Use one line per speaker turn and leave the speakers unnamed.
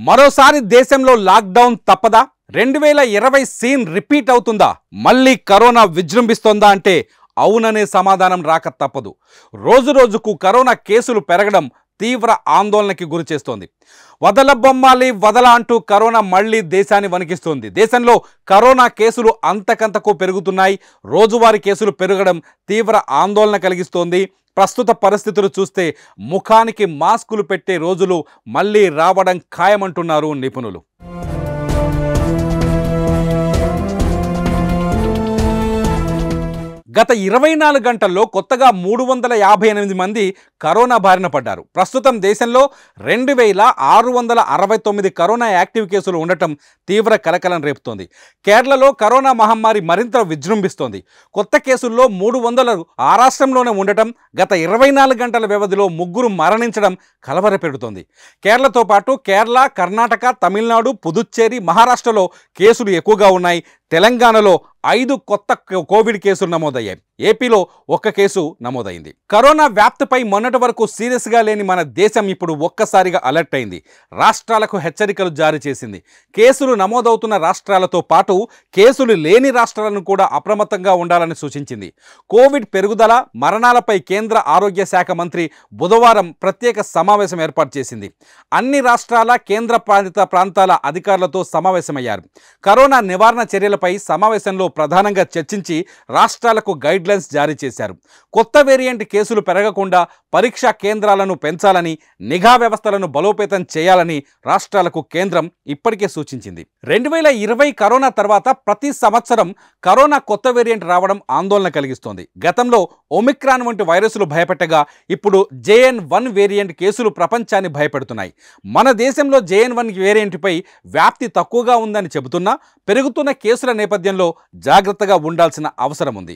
మరోసారి దేశంలో లాక్డౌన్ తప్పదా? 2020 సీన్ రిపీట్ అవుతుందా? మళ్ళీ కరోనా విజృంభిస్తోందా అంటే అవుననే సమాధానం రాక తప్పదు. రోజురోజుకు కరోనా కేసులు పెరగడం తీవ్ర ఆందోళనకి గురిచేస్తోంది. వదలబొమ్మాలి వదల అంటూ కరోనా మళ్లీ దేశాన్ని వణికిస్తోంది. దేశంలో కరోనా కేసులు అంతకంతకు పెరుగుతున్నాయి. రోజువారీ కేసులు పెరగడం తీవ్ర ఆందోళన కలిగిస్తోంది. ప్రస్తుత పరిస్థితులు చూస్తే ముఖానికి మాస్కులు పెట్టే రోజులు మళ్ళీ రావడం ఖాయమంటున్నారు నిపుణులు. గత 24 గంటల్లో కొత్తగా 358 మంది కరోనా బారిన పడ్డారు. ప్రస్తుతం దేశంలో 2669 కరోనా యాక్టివ్ కేసులు ఉండటం తీవ్ర కలకలం రేపుతోంది. కేరళలో కరోనా మహమ్మారి మరింత విజృంభిస్తోంది. కొత్త కేసుల్లో 300 ఆ రాష్ట్రంలోనే ఉండటం, గత 24 గంటల వ్యవధిలో 3 మరణించడం కలవరపెడుతోంది. కేరళతో పాటు కేరళ, కర్ణాటక, తమిళనాడు, పుదుచ్చేరి, మహారాష్ట్రలో కేసులు ఎక్కువగా ఉన్నాయి. తెలంగాణలో 5 కొత్త కోవిడ్ కేసులు నమోదయ్యాయి. ఏపీలో 1 కేసు నమోదైంది. కరోనా వ్యాప్తిపై మొన్నటి వరకు సీరియస్గా లేని మన దేశం ఇప్పుడు ఒక్కసారిగా అలర్ట్ అయింది. రాష్ట్రాలకు హెచ్చరికలు జారీ చేసింది. కేసులు నమోదవుతున్న రాష్ట్రాలతో పాటు కేసులు లేని రాష్ట్రాలను కూడా అప్రమత్తంగా ఉండాలని సూచించింది. కోవిడ్ పెరుగుదల, మరణాలపై కేంద్ర ఆరోగ్య శాఖ మంత్రి బుధవారం ప్రత్యేక సమావేశం ఏర్పాటు చేసింది. అన్ని రాష్ట్రాల, కేంద్ర పాలిత ప్రాంతాల అధికారులతో సమావేశమయ్యారు. కరోనా నివారణ చర్యలపై సమావేశంలో ప్రధానంగా చర్చించి రాష్ట్రాలకు గైడ్లైన్స్ జారీ చేశారు. కొత్త వేరియంట్ కేసులు పెరగకుండా పరీక్షా కేంద్రాలను పెంచాలని, నిఘా వ్యవస్థలను బలోపేతం చేయాలని రాష్ట్రాలకు కేంద్రం ఇప్పటికే సూచించింది. 2020 కరోనా తర్వాత ప్రతి సంవత్సరం కరోనా కొత్త వేరియంట్ రావడం ఆందోళన కలిగిస్తోంది. గతంలో ఒమిక్రాన్ వంటి వైరస్లు భయపెట్టగా ఇప్పుడు JN.1 వేరియంట్ కేసులు ప్రపంచాన్ని భయపెడుతున్నాయి. మన దేశంలో JN.1 వేరియంట్పై వ్యాప్తి తక్కువగా ఉందని చెబుతున్నా పెరుగుతున్న కేసుల నేపథ్యంలో జాగ్రత్తగా ఉండాల్సిన అవసరం ఉంది.